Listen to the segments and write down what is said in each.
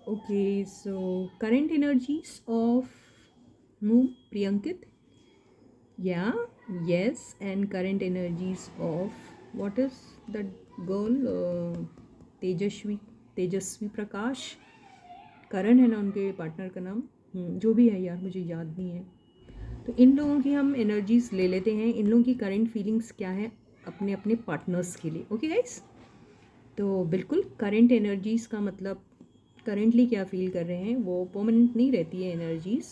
Okay, so current energies of whom? Priyankit? Yeah, yes, and current energies of what is that girl? तेजस्वी तेजस्वी प्रकाश. करण है ना उनके partner का नाम. जो भी है यार मुझे याद नहीं है. तो इन लोगों की हम एनर्जीज ले लेते हैं. इन लोगों की करंट फीलिंग्स क्या है अपने अपने पार्टनर्स के लिए. ओके गाइस, तो बिल्कुल करंट एनर्जीज़ का मतलब करेंटली क्या फ़ील कर रहे हैं वो परमानेंट नहीं रहती है. एनर्जीज़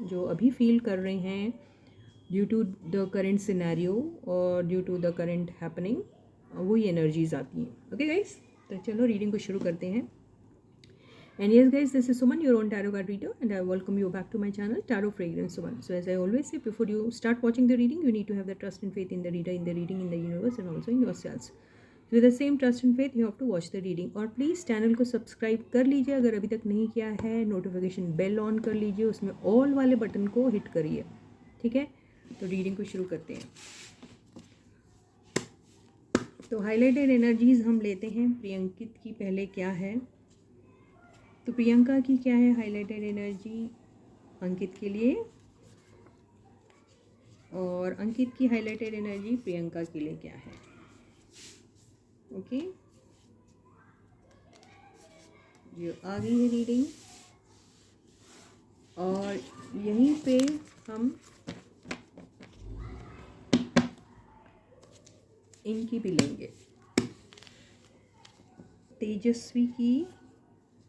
जो अभी फील कर रहे हैं due to the current scenario और due to the current happening, वही एनर्जीज़ आती हैं. ओके गाइस, तो चलो रीडिंग को शुरू करते हैं. And yes guys, this is Suman, your own tarot card reader, and I welcome you back to my channel Tarot Fragrance Suman. So as I always say, before you start watching the reading, you need to have the trust and faith in the reader, in the reading, in the universe, and also in yourselves. So with the same trust and faith, you have to watch the reading. और please channel को subscribe कर लीजिए अगर अभी तक नहीं किया है. नोटिफिकेशन बेल ऑन कर लीजिए, उसमें ऑल वाले बटन को हिट करिए. ठीक है, तो रीडिंग को शुरू करते हैं. तो हाईलाइटेड एनर्जीज हम लेते हैं. प्रियंकित की पहले क्या है, तो प्रियंका की क्या है हाईलाइटेड एनर्जी अंकित के लिए, और अंकित की हाईलाइटेड एनर्जी प्रियंका के लिए क्या है. ओके, ये आ गई है रीडिंग, और यहीं पे हम इनकी भी लेंगे. तेजस्वी की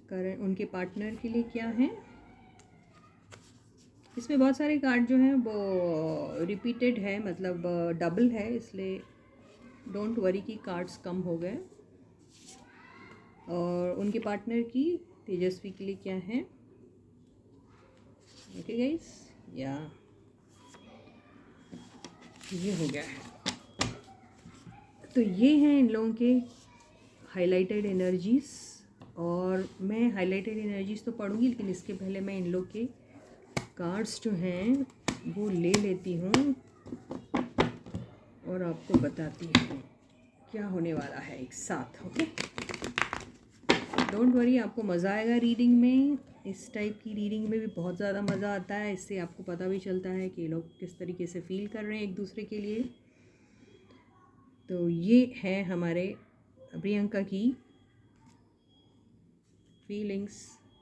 करण उनके पार्टनर के लिए क्या है. इसमें बहुत सारे कार्ड जो हैं वो रिपीटेड है, मतलब डबल है, इसलिए डोंट वरी कि कार्ड्स कम हो गए. और उनके पार्टनर की तेजस्वी के लिए क्या है. ओके गाइस, या ये हो गया है. तो ये हैं इन लोगों के हाइलाइटेड एनर्जीज़, और मैं हाइलाइटेड एनर्जीज़ तो पढ़ूंगी, लेकिन इसके पहले मैं इन लोग के कार्ड्स जो हैं वो ले लेती हूँ और आपको बताती हूँ क्या होने वाला है एक साथ. ओके, डोंट वरी, आपको मज़ा आएगा रीडिंग में. इस टाइप की रीडिंग में भी बहुत ज़्यादा मज़ा आता है. इससे आपको पता भी चलता है कि लोग किस तरीके से फ़ील कर रहे हैं एक दूसरे के लिए. तो ये है हमारे प्रियंका की फीलिंग्स,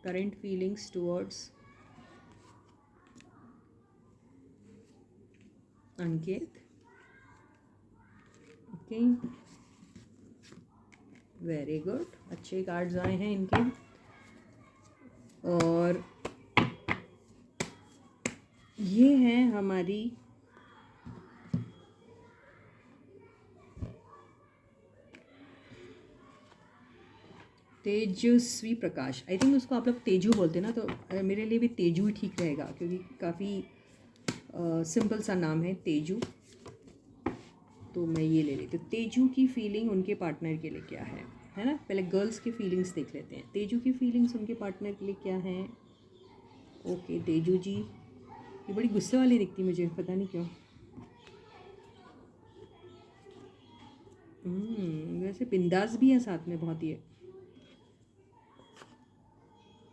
करंट फीलिंग्स टुवर्ड्स अंकित. ओके, वेरी गुड, अच्छे कार्ड्स आए हैं इनके. और ये है हमारी तेजस्वी प्रकाश. आई थिंक उसको आप लोग तेजू बोलते हैं ना, तो मेरे लिए भी तेजू ही ठीक रहेगा, क्योंकि काफ़ी सिंपल सा नाम है तेजू. तो मैं ये ले लेती हूँ. तेजू की फीलिंग उनके पार्टनर के लिए क्या है ना. पहले गर्ल्स की फीलिंग्स देख लेते हैं. तेजू की फीलिंग्स उनके पार्टनर के लिए क्या है. ओके तेजू जी, ये बड़ी गुस्से वाली दिखती मुझे, पता नहीं क्यों. वैसे बिंदास भी है साथ में बहुत ही.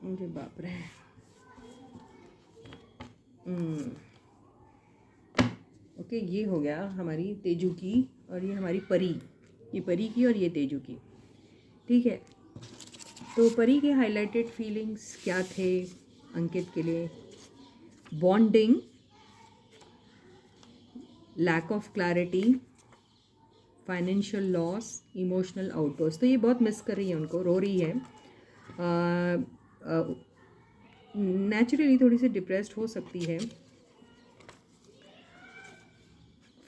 अरे बाप रे. ओके, ये हो गया हमारी तेजू की, और ये हमारी परी. ये परी की और ये तेजू की. ठीक है, तो परी के हाइलाइटेड फीलिंग्स क्या थे अंकित के लिए. Bonding, lack of clarity, financial loss, emotional outburst. तो ये बहुत मिस कर रही है उनको, रो रही है. नेचुरली थोड़ी सी डिप्रेस्ड हो सकती है.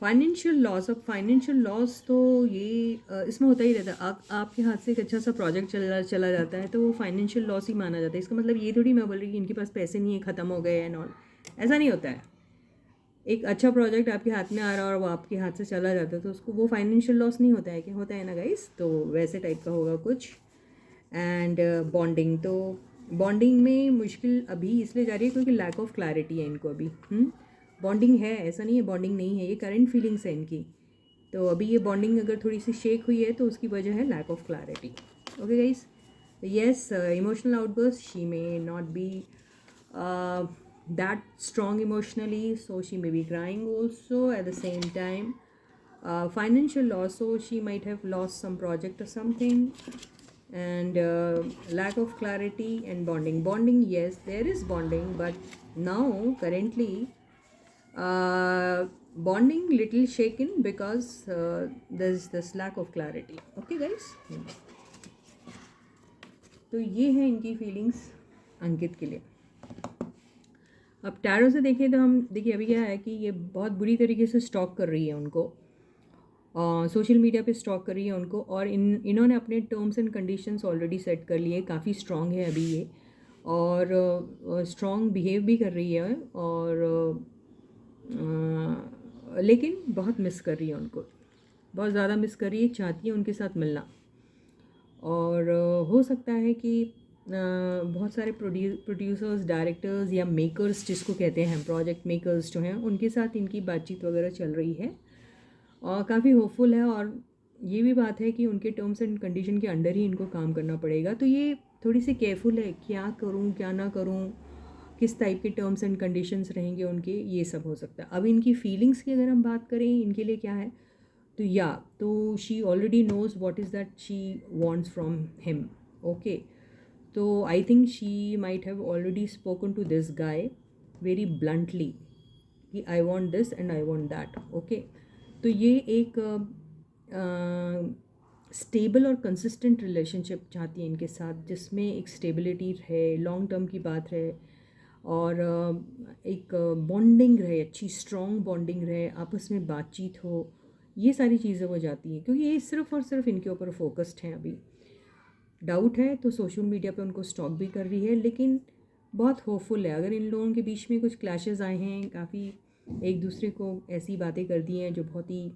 Financial loss. अब फाइनेंशियल लॉस तो ये इसमें होता ही रहता है. आपके हाथ से एक अच्छा सा प्रोजेक्ट चला जाता है तो वो फाइनेंशियल लॉस ही माना जाता है. इसका मतलब ये थोड़ी मैं बोल रही कि इनके पास पैसे नहीं है, ख़त्म हो गए एंड ऑल. ऐसा नहीं होता है. एक अच्छा प्रोजेक्ट आपके हाथ में आ रहा है और वो आपके हाथ से चला जाता है तो उसको वो फाइनेंशियल लॉस नहीं होता है. क्या होता है ना गाइस, तो वैसे टाइप का होगा कुछ. एंड बॉन्डिंग, तो बॉन्डिंग में मुश्किल अभी इसलिए जा रही है क्योंकि लैक ऑफ क्लैरिटी है इनको अभी. बॉन्डिंग है, ऐसा नहीं है बॉन्डिंग नहीं है, ये करंट फीलिंग्स है इनकी. तो अभी ये बॉन्डिंग अगर थोड़ी सी शेक हुई है तो उसकी वजह है lack of clarity. Okay guys, Yes, emotional outburst. She may not be uh, that strong emotionally, so she may be crying also at the same time. Financial loss, so she might have lost some project or something. And lack of clarity and bonding. Bonding, yes, there is bonding, but now currently bonding little shaken because there's this lack of clarity. Okay, guys. तो ये है इनकी feelings अंकित के लिए. अब tarot से देखें तो हम देखिए अभी क्या है कि ये बहुत बुरी तरीके से स्टॉक कर रही है उनको, सोशल मीडिया पे स्टॉक कर रही है उनको, और इन्होंने अपने terms and conditions already set कर लिए. काफ़ी स्ट्रॉन्ग है अभी ये, और स्ट्रॉन्ग बिहेव भी कर रही है, और लेकिन बहुत मिस कर रही है उनको, बहुत ज़्यादा मिस कर रही है, चाहती है उनके साथ मिलना. और हो सकता है कि बहुत सारे प्रोड्यूसर्स, डायरेक्टर्स या मेकर्स जिसको कहते हैं, प्रोजेक्ट मेकर्स जो हैं, उनके साथ इनकी बातचीत वगैरह चल रही है और काफ़ी होपफुल है. और ये भी बात है कि उनके टर्म्स एंड कंडीशन के अंडर ही इनको काम करना पड़ेगा. तो ये थोड़ी सी केयरफुल है, क्या करूँ क्या ना करूँ, किस टाइप के टर्म्स एंड कंडीशंस रहेंगे उनके, ये सब हो सकता है. अब इनकी फीलिंग्स की अगर हम बात करें इनके लिए क्या है, तो she already knows what is that she wants from him. Okay, तो I think she might have already spoken to this guy very bluntly कि I want this and I want that. Okay, तो ये एक stable और consistent relationship चाहती है इनके साथ, जिसमें एक स्टेबिलिटी रहे, लॉन्ग टर्म की बात रहे, और एक बॉन्डिंग रहे, अच्छी स्ट्रॉन्ग बॉन्डिंग रहे, आपस में बातचीत हो. ये सारी चीज़ें हो जाती हैं क्योंकि ये सिर्फ़ और सिर्फ इनके ऊपर फोकस्ड हैं. अभी डाउट है तो सोशल मीडिया पे उनको स्टॉक भी कर रही है, लेकिन बहुत होपफुल है. अगर इन लोगों के बीच में कुछ क्लैशेस आए हैं, काफ़ी एक दूसरे को ऐसी बातें कर दी हैं जो बहुत ही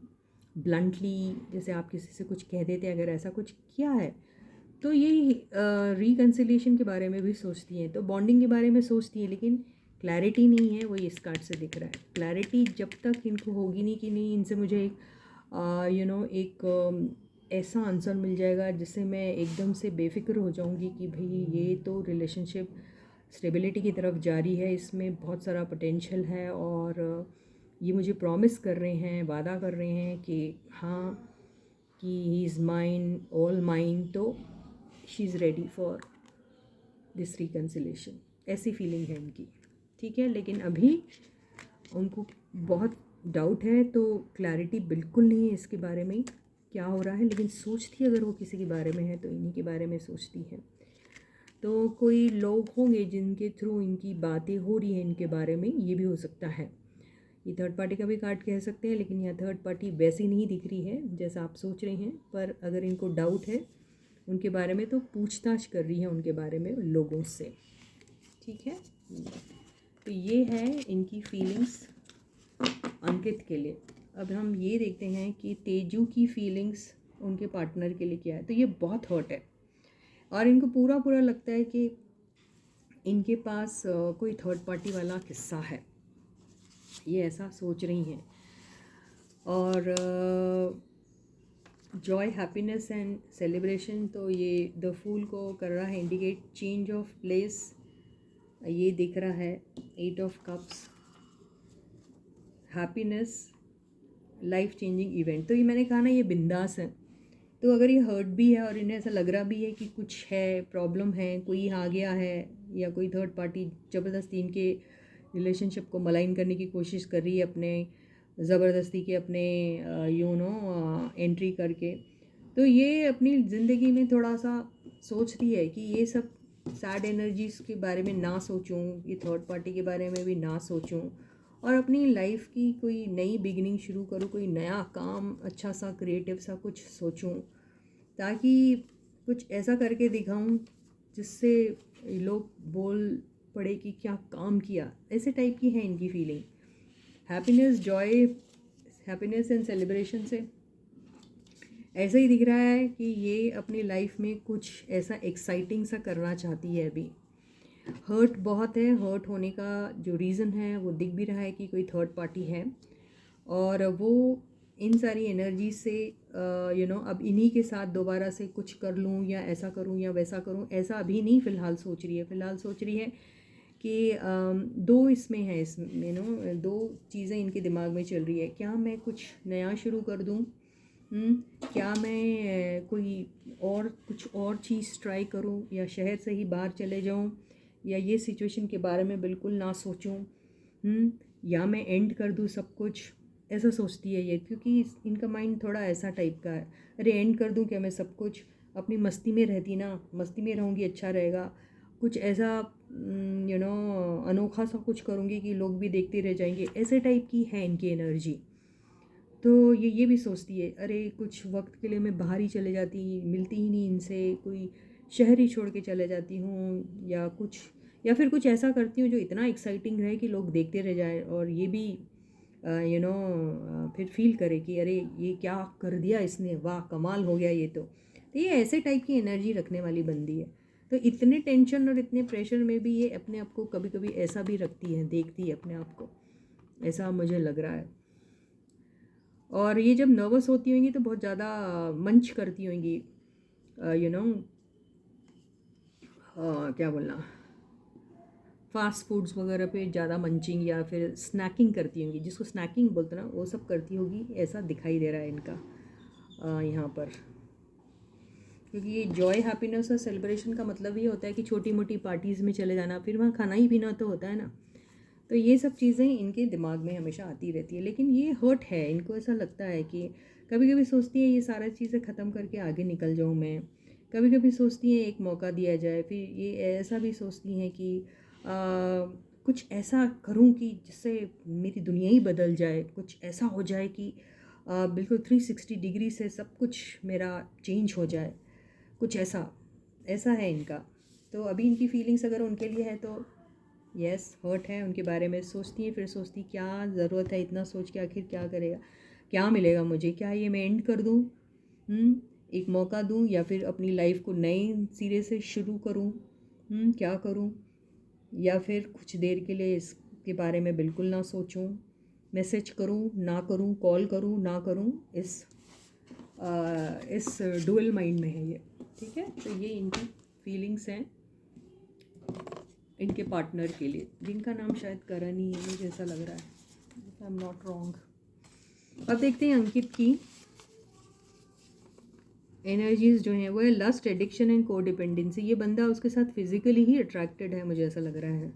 ब्लंटली, जैसे आप किसी से कुछ कह देते हैं, अगर ऐसा कुछ किया है तो ये रिकन्सिलिएशन के बारे में भी सोचती हैं, तो बॉन्डिंग के बारे में सोचती है, लेकिन क्लैरिटी नहीं है. वो इस कार्ड से दिख रहा है. क्लैरिटी जब तक इनको होगी नहीं कि नहीं इनसे मुझे एक एक ऐसा आंसर मिल जाएगा जिससे मैं एकदम से बेफिक्र हो जाऊंगी कि भाई ये तो रिलेशनशिप स्टेबिलिटी की तरफ जा रही है, इसमें बहुत सारा पोटेंशियल है, और ये मुझे प्रॉमिस कर रहे हैं, वादा कर रहे हैं कि हाँ, कि he is mine, all mine. तो she is ready for this reconciliation. ऐसी फीलिंग है इनकी. ठीक है, लेकिन अभी उनको बहुत डाउट है, तो क्लैरिटी बिल्कुल नहीं है इसके बारे में क्या हो रहा है, लेकिन सोचती अगर वो किसी के बारे में है तो इन्हीं के बारे में सोचती है. तो कोई लोग होंगे जिनके थ्रू इनकी बातें हो रही हैं इनके बारे में, ये भी हो सकता है. ये थर्ड पार्टी का भी कार्ड कह सकते हैं, लेकिन यहाँ थर्ड पार्टी वैसी नहीं दिख रही है जैसा आप सोच रहे हैं. पर अगर इनको डाउट है उनके बारे में तो पूछताछ कर रही है उनके बारे में लोगों से. ठीक है, तो ये है इनकी फीलिंग्स अंकित के लिए. अब हम ये देखते हैं कि तेजू की फीलिंग्स उनके पार्टनर के लिए क्या है. तो ये बहुत हर्ट है और इनको पूरा पूरा लगता है कि इनके पास कोई थर्ड पार्टी वाला किस्सा है, ये ऐसा सोच रही हैं. और जॉय, हैप्पीनेस एंड सेलिब्रेशन, तो ये द फूल को कर रहा है इंडिकेट चेंज ऑफ प्लेस. ये दिख रहा है 8 of cups, happiness, life changing event. तो ये मैंने कहा ना, ये बिंदास है. तो अगर ये हर्ट भी है और इन्हें ऐसा लग रहा भी है कि कुछ है, प्रॉब्लम है, कोई आ गया है, या कोई थर्ड पार्टी ज़बरदस्ती इनके रिलेशनशिप को मलाइन करने की कोशिश कर रही है अपने ज़बरदस्ती के अपने एंट्री करके, तो ये अपनी ज़िंदगी में थोड़ा सा सोचती है कि ये सब सैड एनर्जीज़ के बारे में ना सोचूं, ये थर्ड पार्टी के बारे में भी ना सोचूं, और अपनी लाइफ की कोई नई बिगिनिंग शुरू करूं, कोई नया काम, अच्छा सा क्रिएटिव सा कुछ सोचूं, ताकि कुछ ऐसा करके दिखाऊं जिससे लोग बोल पड़े कि क्या काम किया. ऐसे टाइप की है इनकी feeling. Happiness, Joy, happiness and celebration से ऐसा ही दिख रहा है कि ये अपनी लाइफ में कुछ ऐसा एक्साइटिंग सा करना चाहती है. अभी हर्ट बहुत है, हर्ट होने का जो रीज़न है वो दिख भी रहा है कि कोई थर्ड पार्टी है, और वो इन सारी एनर्जी से अब इन्हीं के साथ दोबारा से कुछ कर लूँ या ऐसा करूँ या वैसा करूँ, ऐसा अभी नहीं फ़िलहाल सोच रही है। फ़िलहाल सोच रही है कि दो इसमें है, इसमें दो चीज़ें इनके दिमाग में चल रही है। क्या मैं कुछ नया शुरू कर दूँ? क्या मैं कोई और कुछ और चीज़ ट्राई करूँ, या शहर से ही बाहर चले जाऊँ, या ये सिचुएशन के बारे में बिल्कुल ना सोचूं, या मैं एंड कर दूँ सब कुछ, ऐसा सोचती है ये। क्योंकि इनका माइंड थोड़ा ऐसा टाइप का है, अरे एंड कर दूँ क्या मैं सब कुछ, अपनी मस्ती में रहती ना, मस्ती में रहूँगी अच्छा रहेगा, कुछ ऐसा अनोखा सा कुछ करूँगी कि लोग भी देखते रह जाएंगे, ऐसे टाइप की है इनकी एनर्जी। तो ये भी सोचती है, अरे कुछ वक्त के लिए मैं बाहर ही चले जाती, मिलती ही नहीं इनसे, कोई शहर ही छोड़ के चले जाती हूँ, या कुछ, या फिर कुछ ऐसा करती हूँ जो इतना एक्साइटिंग रहे कि लोग देखते रह जाए, और ये भी फिर फील करे कि अरे ये क्या कर दिया इसने, वाह कमाल हो गया ये तो ये ऐसे टाइप की एनर्जी रखने वाली बंदी है। तो इतने टेंशन और इतने प्रेशर में भी ये अपने आप को कभी कभी ऐसा भी रखती है, देखती है अपने आप को, ऐसा मुझे लग रहा है। और ये जब नर्वस होती होंगी तो बहुत ज़्यादा मंच करती होंगी, क्या बोलना, फास्ट फूड्स वगैरह पे ज़्यादा मंचिंग या फिर स्नैकिंग करती होंगी, जिसको स्नैकिंग बोलते ना, वो सब करती होगी, ऐसा दिखाई दे रहा है इनका यहाँ पर। क्योंकि ये जॉय हैप्पीनेस और सेलिब्रेशन का मतलब ये होता है कि छोटी मोटी पार्टीज़ में चले जाना, फिर वहाँ खाना ही पीना तो होता है ना। तो ये सब चीज़ें इनके दिमाग में हमेशा आती रहती है, लेकिन ये हर्ट है, इनको ऐसा लगता है कि कभी कभी सोचती है ये सारा चीज़ें ख़त्म करके आगे निकल जाऊँ मैं, कभी कभी सोचती हैं एक मौका दिया जाए, फिर ये ऐसा भी सोचती हैं कि कुछ ऐसा करूँ कि जिससे मेरी दुनिया ही बदल जाए, कुछ ऐसा हो जाए कि बिल्कुल 360 डिग्री से सब कुछ मेरा चेंज हो जाए, कुछ ऐसा ऐसा है इनका। तो अभी इनकी फीलिंग्स अगर उनके लिए है तो यस, हर्ट है, उनके बारे में सोचती है, फिर सोचती क्या ज़रूरत है इतना सोच के, आखिर क्या करेगा, क्या मिलेगा मुझे, क्या ये मैं एंड कर दूँ, एक मौका दूँ, या फिर अपनी लाइफ को नए सिरे से शुरू करूँ, क्या करूँ, या फिर कुछ देर के लिए इसके बारे में बिल्कुल ना सोचूं, मैसेज करूं ना करूं, कॉल करूं ना करूं, इस डुअल माइंड में है ये। ठीक है, तो ये इनकी फीलिंग्स हैं इनके पार्टनर के लिए, जिनका नाम शायद करण ही है, मुझे ऐसा लग रहा है, if I am not wrong. अब देखते हैं अंकित की एनर्जीज जो हैं, वो है लस्ट, एडिक्शन एंड कोडिपेंडेंसी। ये बंदा उसके साथ फिजिकली ही अट्रैक्टेड है, मुझे ऐसा लग रहा है।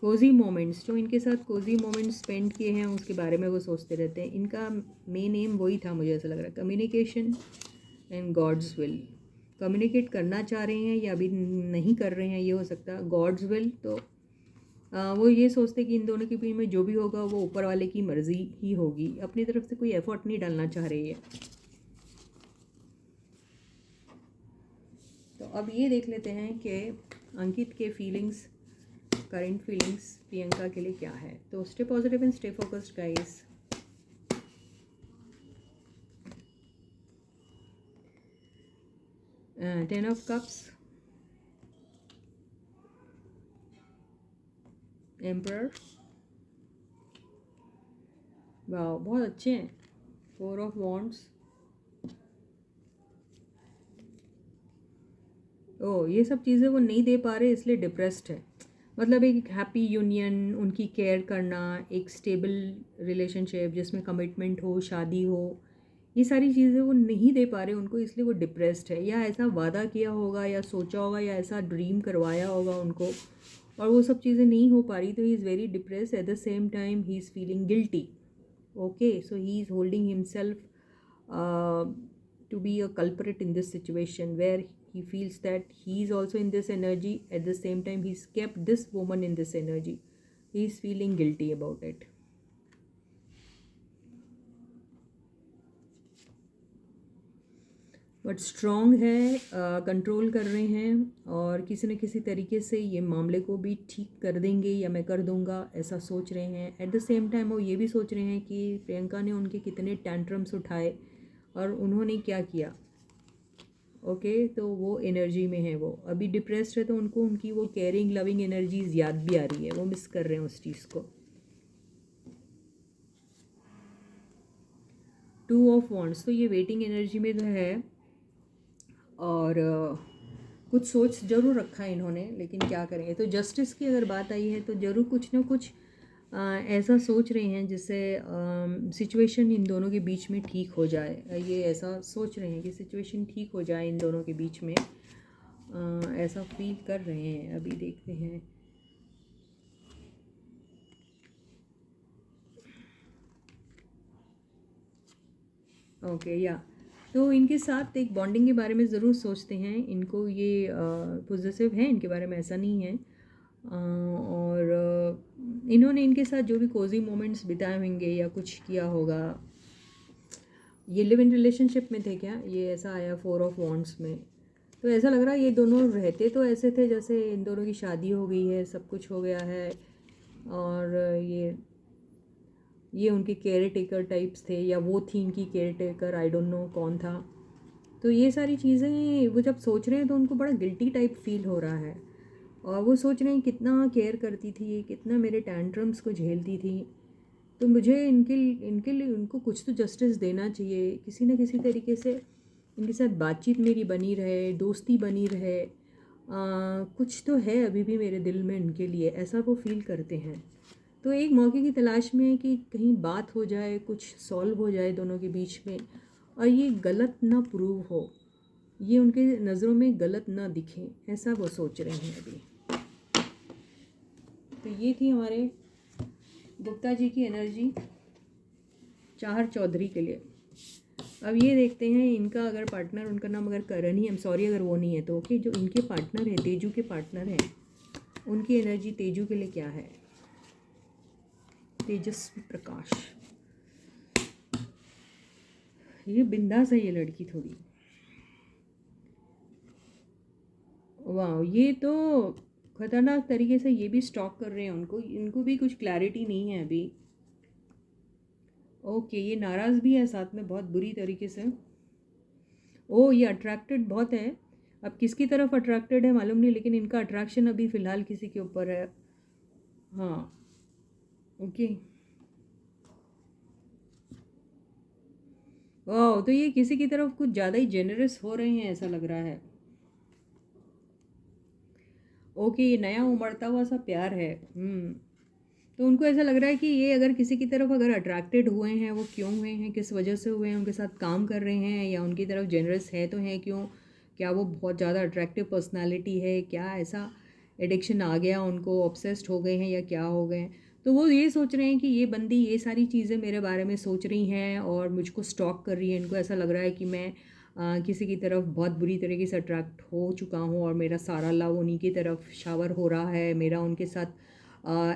कोजी मोमेंट्स, जो इनके साथ कोजी मोमेंट्स स्पेंड किए हैं उसके बारे में वो सोचते रहते हैं। इनका मेन एम वही था, मुझे ऐसा लग रहा है, communication and God's will. Communicate करना चाह रहे हैं या अभी नहीं कर रहे हैं, ये हो सकता है। गॉड्स विल तो वो ये सोचते कि इन दोनों के बीच में जो भी होगा वो ऊपर वाले की मर्जी ही होगी, अपनी तरफ से कोई एफर्ट नहीं डालना चाह रही है। तो अब ये देख लेते हैं कि अंकित के फीलिंग्स, करंट फीलिंग्स प्रियंका के लिए क्या है। तो stay positive and stay focused guys. 10 of cups, emperor, वाह बहुत अच्छे हैं। 4 ऑफ वॉन्ड्स, ओ ये सब चीज़ें वो नहीं दे पा रहे इसलिए डिप्रेस्ड है। मतलब एक हैप्पी यूनियन, उनकी केयर करना, एक स्टेबल रिलेशनशिप जिसमें कमिटमेंट हो, शादी हो, ये सारी चीज़ें वो नहीं दे पा रहे उनको, इसलिए वो डिप्रेस्ड है। या ऐसा वादा किया होगा या सोचा होगा या ऐसा ड्रीम करवाया होगा उनको, और वो सब चीज़ें नहीं हो पा रही, तो he is very depressed. At the same time he is feeling guilty. Okay, so he is holding himself to be a culprit in this situation, where he feels that he is also in this energy. At the same time, he's kept this woman in this energy. He is feeling guilty about it. But strong है, control कर रहे हैं, और किसी न किसी तरीके से ये मामले को भी ठीक कर देंगे या मैं कर दूंगा, ऐसा सोच रहे हैं। एट द सेम टाइम वो ये भी सोच रहे हैं कि प्रियंका ने उनके कितने टैंट्रम्स उठाए और उन्होंने क्या किया। ओके, तो वो एनर्जी में है, वो अभी डिप्रेस्ड है, तो उनको उनकी वो केयरिंग लविंग एनर्जीज याद भी आ रही है, वो मिस कर रहे हैं उस चीज़ को। टू ऑफ वॉन्ड्स, तो ये वेटिंग एनर्जी में तो है और कुछ सोच ज़रूर रखा है इन्होंने, लेकिन क्या करेंगे। तो जस्टिस की अगर बात आई है तो ज़रूर कुछ ना कुछ ऐसा सोच रहे हैं जिससे सिचुएशन इन दोनों के बीच में ठीक हो जाए। ये ऐसा सोच रहे हैं कि सिचुएशन ठीक हो जाए इन दोनों के बीच में, ऐसा फील कर रहे हैं। अभी देखते हैं। ओके या तो इनके साथ एक बॉन्डिंग के बारे में ज़रूर सोचते हैं। इनको ये पॉजिटिव है इनके बारे में, ऐसा नहीं है। और इन्होंने इनके साथ जो भी कोजी मोमेंट्स बिताए होंगे या कुछ किया होगा। ये लिव इन रिलेशनशिप में थे क्या, ये ऐसा आया 4 ऑफ वॉन्ड्स में। तो ऐसा लग रहा है ये दोनों रहते तो ऐसे थे जैसे इन दोनों की शादी हो गई है, सब कुछ हो गया है, और ये उनके केयर टेकर टाइप्स थे या वो थी इनकी care taker, I don't know कौन था। तो ये सारी चीज़ें वो जब सोच रहे हैं तो उनको बड़ा गिल्टी टाइप फील हो रहा है, और वो सोच रहे हैं कितना केयर करती थी, कितना मेरे टैंट्रम्स को झेलती थी। तो मुझे इनके लिए उनको कुछ तो जस्टिस देना चाहिए, किसी न किसी तरीके से इनके साथ बातचीत मेरी बनी रहे, दोस्ती बनी रहे। कुछ तो है अभी भी मेरे दिल में इनके लिए, ऐसा वो फील करते हैं। तो एक मौके की तलाश में है कि कहीं बात हो जाए, कुछ सॉल्व हो जाए दोनों के बीच में, और ये गलत ना प्रूव हो, ये उनके नज़रों में गलत ना दिखे, ऐसा वो सोच रहे हैं अभी। तो ये थी हमारे गुप्ता जी की एनर्जी चाहर चौधरी के लिए। अब ये देखते हैं इनका अगर पार्टनर, उनका नाम अगर करण ही, आई एम सॉरी अगर वो नहीं है तो ओके, जो इनके पार्टनर है, तेजू के पार्टनर हैं, उनकी एनर्जी तेजू के लिए क्या है। तेजस्वी प्रकाश, ये बिंदास है ये लड़की थोड़ी। वाह, ये तो खतरनाक तरीके से ये भी स्टॉक कर रहे हैं उनको, इनको भी कुछ क्लैरिटी नहीं है अभी। ओके, ये नाराज़ भी है साथ में बहुत बुरी तरीके से। ओ, ये अट्रैक्टेड बहुत है। अब किसकी तरफ अट्रैक्टेड है मालूम नहीं, लेकिन इनका अट्रैक्शन अभी फ़िलहाल किसी के ऊपर है। हाँ, ओके। वाह, तो ये किसी की तरफ कुछ ज़्यादा ही जेनरस हो रहे हैं ऐसा लग रहा है। ओके, ये नया उमड़ता हुआ सा प्यार है। तो उनको ऐसा लग रहा है कि ये अगर किसी की तरफ अगर अट्रैक्टेड हुए हैं, वो क्यों हुए हैं, किस वजह से हुए हैं, उनके साथ काम कर रहे हैं या उनकी तरफ जेनरस है तो हैं क्यों, क्या वो बहुत ज़्यादा अट्रैक्टिव पर्सनालिटी है, क्या ऐसा एडिक्शन आ गया उनको, ऑब्सेस्ड हो गए हैं या क्या हो गए हैं। तो वो ये सोच रहे हैं कि ये बंदी ये सारी चीज़ें मेरे बारे में सोच रही हैं और मुझको स्टॉक कर रही है। इनको ऐसा लग रहा है कि मैं किसी की तरफ बहुत बुरी तरीके से अट्रैक्ट हो चुका हूँ और मेरा सारा लव उन्हीं की तरफ शावर हो रहा है। मेरा उनके साथ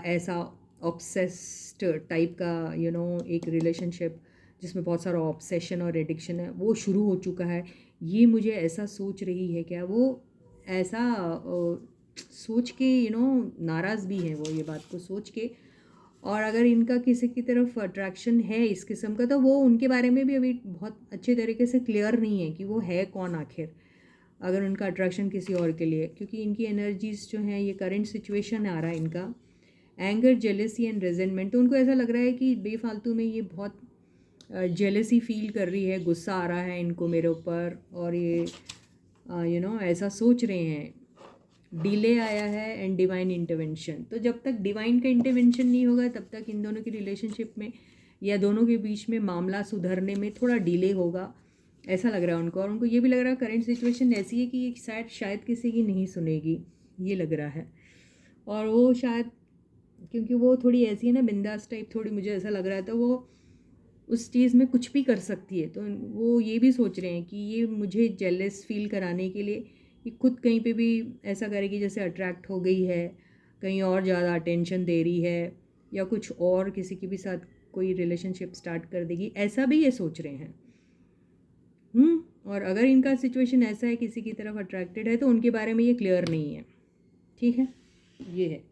ऐसा ऑब्सेस्ड टाइप का एक रिलेशनशिप जिसमें बहुत सारा ऑब्सेशन और एडिक्शन है वो शुरू हो चुका है। ये मुझे ऐसा सोच रही है क्या, वो ऐसा सोच के नाराज़ भी है वो ये बात को सोच के। और अगर इनका किसी की तरफ अट्रैक्शन है इस किस्म का, तो वो उनके बारे में भी अभी बहुत अच्छे तरीके से क्लियर नहीं है कि वो है कौन आखिर, अगर उनका अट्रैक्शन किसी और के लिए। क्योंकि इनकी एनर्जीज जो हैं, ये करंट सिचुएशन आ रहा है इनका एंगर, जेलेसी एंड रेजेंटमेंट। तो उनको ऐसा लग रहा है कि बेफालतू में ये बहुत जेलेसी फील कर रही है, गुस्सा आ रहा है इनको मेरे ऊपर, और ये ऐसा सोच रहे हैं। डिले आया है एंड डिवाइन इंटरवेंशन। तो जब तक डिवाइन का इंटरवेंशन नहीं होगा तब तक इन दोनों की रिलेशनशिप में या दोनों के बीच में मामला सुधरने में थोड़ा डिले होगा, ऐसा लग रहा है उनको। और उनको ये भी लग रहा है करंट सिचुएशन ऐसी है कि ये शायद किसी की नहीं सुनेगी, ये लग रहा है। और वो शायद क्योंकि वो थोड़ी ऐसी है ना, बिंदास टाइप थोड़ी, मुझे ऐसा लग रहा है, तो वो उस चीज़ में कुछ भी कर सकती है। तो वो ये भी सोच रहे हैं कि ये मुझे जेलस फील कराने के लिए ये खुद कहीं पे भी ऐसा करेगी जैसे अट्रैक्ट हो गई है, कहीं और ज़्यादा अटेंशन दे रही है, या कुछ और किसी के भी साथ कोई रिलेशनशिप स्टार्ट कर देगी, ऐसा भी ये सोच रहे हैं। और अगर इनका सिचुएशन ऐसा है किसी की तरफ अट्रैक्टेड है तो उनके बारे में ये क्लियर नहीं है। ठीक है, ये है।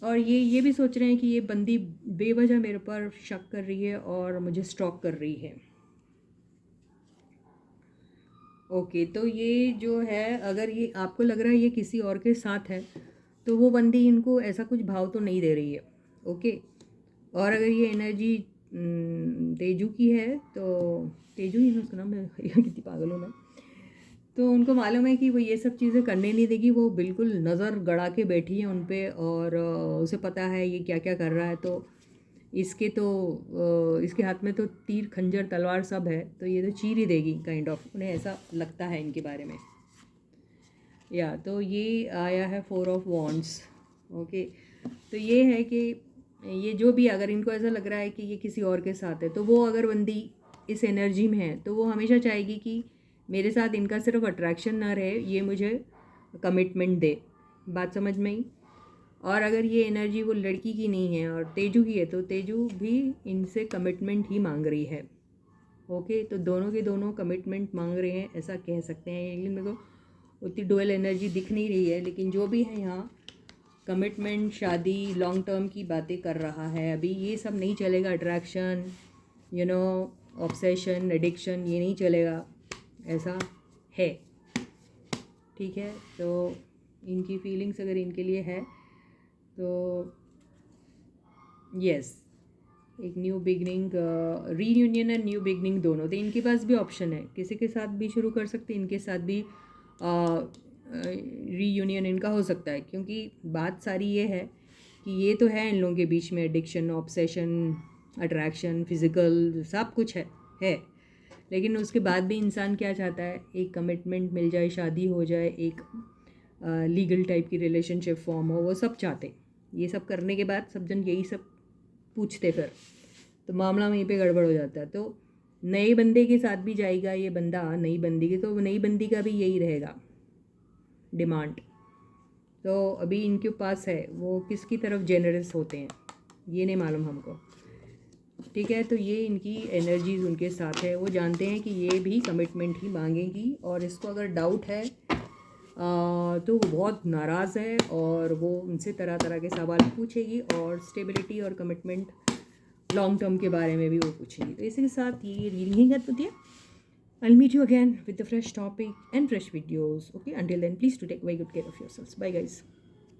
और ये भी सोच रहे हैं कि ये बंदी बेवजह मेरे पर शक कर रही है और मुझे स्टॉक कर रही है। ओके, तो ये जो है, अगर ये आपको लग रहा है ये किसी और के साथ है तो वो बंदी इनको ऐसा कुछ भाव तो नहीं दे रही है। ओके, और अगर ये एनर्जी तेजू की है, तो तेजू ही है उसका नाम, मैं कितनी पागल हूँ मैं। तो उनको मालूम है कि वो ये सब चीज़ें करने नहीं देगी, वो बिल्कुल नज़र गड़ा के बैठी है उन पे, और उसे पता है ये क्या क्या कर रहा है। तो इसके हाथ में तो तीर खंजर तलवार सब है, तो ये तो चीर ही देगी काइंड ऑफ, उन्हें ऐसा लगता है इनके बारे में। या तो ये आया है 4 ऑफ वॉन्ड्स। ओके, तो ये है कि ये जो भी, अगर इनको ऐसा लग रहा है कि ये किसी और के साथ है, तो वो अगर बंदी इस एनर्जी में है तो वो हमेशा चाहेगी कि मेरे साथ इनका सिर्फ अट्रैक्शन ना रहे, ये मुझे कमिटमेंट दे। बात समझ में आई? और अगर ये एनर्जी वो लड़की की नहीं है और तेजू की है, तो तेजू भी इनसे कमिटमेंट ही मांग रही है। ओके, तो दोनों के दोनों कमिटमेंट मांग रहे हैं, ऐसा कह सकते हैं। लेकिन मेरे को उतनी डुअल एनर्जी दिख नहीं रही है, लेकिन जो भी है यहाँ कमिटमेंट, शादी, लॉन्ग टर्म की बातें कर रहा है। अभी ये सब नहीं चलेगा, अट्रैक्शन, ऑब्सेशन, एडिक्शन, ये नहीं चलेगा, ऐसा है। ठीक है, तो इनकी फीलिंग्स अगर इनके लिए है तो यस, एक new beginning, reunion and new beginning दोनों, तो इनके पास भी ऑप्शन है, किसी के साथ भी शुरू कर सकते हैं, इनके साथ भी रीयूनियन इनका हो सकता है। क्योंकि बात सारी ये है कि ये तो है इन लोगों के बीच में एडिक्शन, ऑब्सेशन, अट्रैक्शन, फिज़िकल, सब कुछ है। लेकिन उसके बाद भी इंसान क्या चाहता है, एक कमिटमेंट मिल जाए, शादी हो जाए, एक लीगल टाइप की रिलेशनशिप फॉर्म हो, वो सब चाहते। ये सब करने के बाद सब जन यही सब पूछते, फिर तो मामला वहीं पे गड़बड़ हो जाता है। तो नए बंदे के साथ भी जाएगा ये बंदा, नई बंदी के, तो नई बंदी का भी यही रहेगा डिमांड। तो अभी इनके पास है, वो किसकी तरफ जेनरस होते हैं ये नहीं मालूम हमको। ठीक है, तो ये इनकी एनर्जीज उनके साथ है, वो जानते हैं कि ये भी कमिटमेंट ही मांगेगी, और इसको अगर डाउट है तो वो बहुत नाराज़ है, और वो उनसे तरह तरह के सवाल पूछेगी, और स्टेबिलिटी और कमिटमेंट, लॉन्ग टर्म के बारे में भी वो पूछेंगी। तो इसी के साथ ये रीडिंग खत्म होती है। I'll meet you again with a fresh topic and fresh videos. Okay, until then, please do take very good care of yourselves. Bye, guys.